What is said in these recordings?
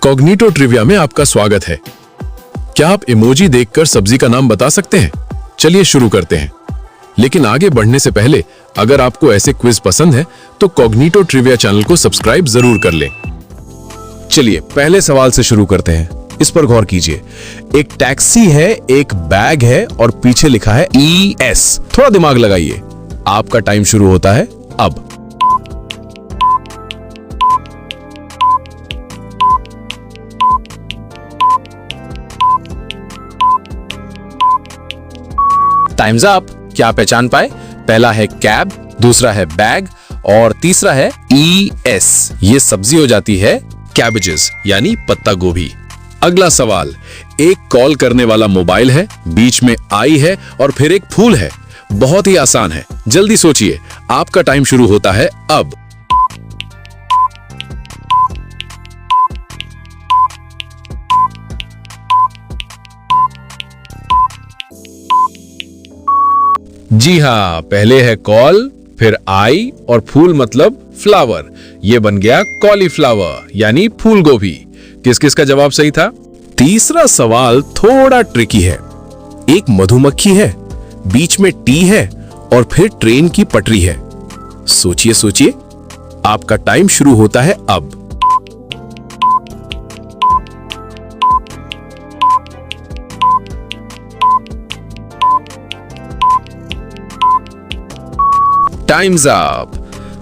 Cognito trivia में आपका स्वागत है। क्या आप इमोजी देखकर सब्जी का नाम बता सकते हैं? चलिए शुरू करते हैं। लेकिन आगे बढ़ने से पहले अगर आपको ऐसे क्विज पसंद है तो कॉग्निटो ट्रिविया चैनल को सब्सक्राइब जरूर कर लें। चलिए पहले सवाल से शुरू करते हैं। इस पर गौर कीजिए। एक टैक्सी है, एक बैग है और पीछे लिखा है ES। थोड़ा दिमाग लगाइए। आपका टाइम शुरू होता है अब। Times up. क्या पहचान पाए? पहला है कैब, दूसरा है बैग और तीसरा है ES। ये सब्जी हो जाती है कैबेजेस यानी पत्ता गोभी। अगला सवाल, एक कॉल करने वाला मोबाइल है, बीच में आई है और फिर एक फूल है। बहुत ही आसान है, जल्दी सोचिए। आपका टाइम शुरू होता है अब। जी हाँ, पहले है कॉल, फिर आई और फूल मतलब फ्लावर। ये बन गया कॉलीफ्लावर यानी फूल गोभी। किस किस का जवाब सही था? तीसरा सवाल थोड़ा ट्रिकी है। एक मधुमक्खी है, बीच में टी है और फिर ट्रेन की पटरी है। सोचिए सोचिए। आपका टाइम शुरू होता है अब। Times up.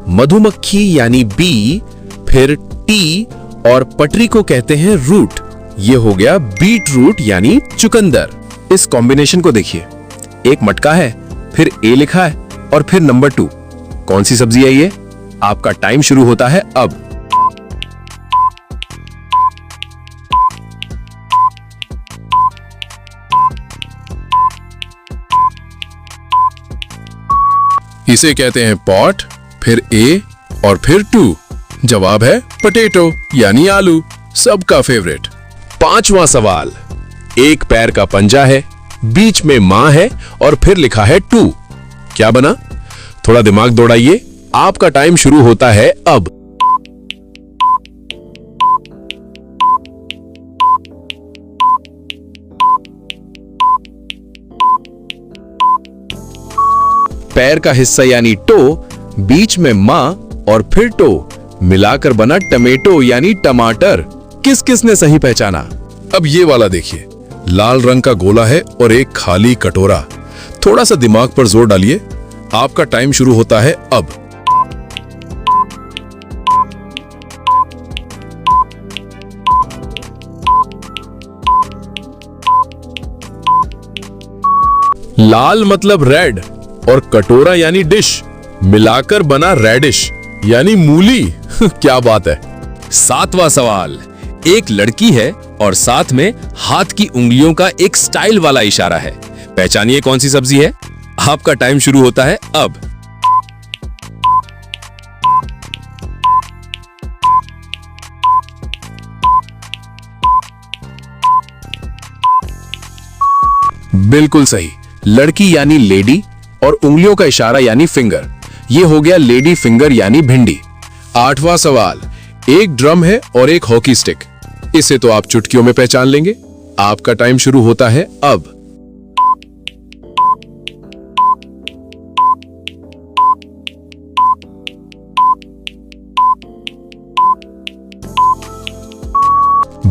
मधुमक्खी यानी बी, फिर टी और पटरी को कहते हैं रूट। ये हो गया बीट रूट यानी चुकंदर। इस कॉम्बिनेशन को देखिए। एक मटका है, फिर ए लिखा है और फिर नंबर 2। कौन सी सब्जी है ये? आपका टाइम शुरू होता है अब। इसे कहते हैं पॉट, फिर ए और फिर 2। जवाब है पोटैटो यानी आलू, सबका फेवरेट। पांचवा सवाल, एक पैर का पंजा है, बीच में मां है और फिर लिखा है 2। क्या बना? थोड़ा दिमाग दौड़ाइए। आपका टाइम शुरू होता है अब। पैर का हिस्सा यानी टो, बीच में मां और फिर टो, मिलाकर बना टमेटो यानी टमाटर। किस किस ने सही पहचाना? अब ये वाला देखिए। लाल रंग का गोला है और एक खाली कटोरा। थोड़ा सा दिमाग पर जोर डालिए। आपका टाइम शुरू होता है अब। लाल मतलब रेड और कटोरा यानी डिश, मिलाकर बना रेडिश यानी मूली। क्या बात है। सातवां सवाल, एक लड़की है और साथ में हाथ की उंगलियों का एक स्टाइल वाला इशारा है। पहचानिए कौन सी सब्जी है? आपका टाइम शुरू होता है अब। बिल्कुल सही। लड़की यानी लेडी और उंगलियों का इशारा यानी फिंगर। ये हो गया लेडी फिंगर यानी भिंडी। आठवां सवाल, एक ड्रम है और एक हॉकी स्टिक। इसे तो आप चुटकियों में पहचान लेंगे। आपका टाइम शुरू होता है अब।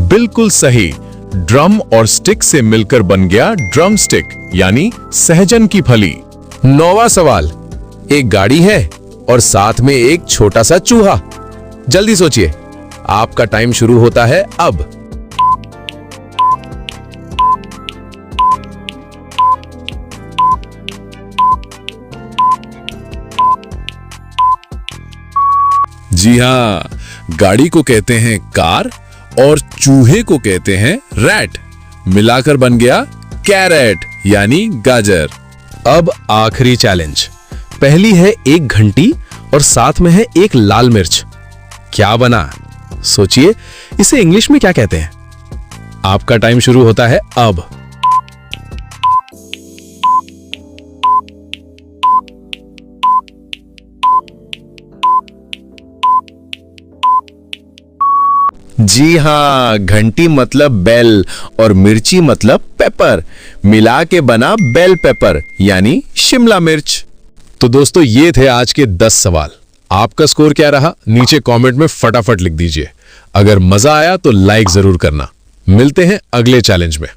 बिल्कुल सही। ड्रम और स्टिक से मिलकर बन गया ड्रम स्टिक यानी सहजन की फली। नौवां सवाल, एक गाड़ी है और साथ में एक छोटा सा चूहा। जल्दी सोचिए। आपका टाइम शुरू होता है अब। जी हाँ, गाड़ी को कहते हैं कार और चूहे को कहते हैं रैट। मिलाकर बन गया कैरेट यानी गाजर। अब आखिरी चैलेंज। पहली है एक घंटी और साथ में है एक लाल मिर्च। क्या बना? सोचिए। इसे इंग्लिश में क्या कहते हैं? आपका टाइम शुरू होता है अब। जी हाँ, घंटी मतलब बेल और मिर्ची मतलब पेपर, मिला के बना बेल पेपर यानी शिमला मिर्च। तो दोस्तों ये थे आज के 10 सवाल। आपका स्कोर क्या रहा नीचे कमेंट में फटाफट लिख दीजिए। अगर मजा आया तो लाइक जरूर करना। मिलते हैं अगले चैलेंज में।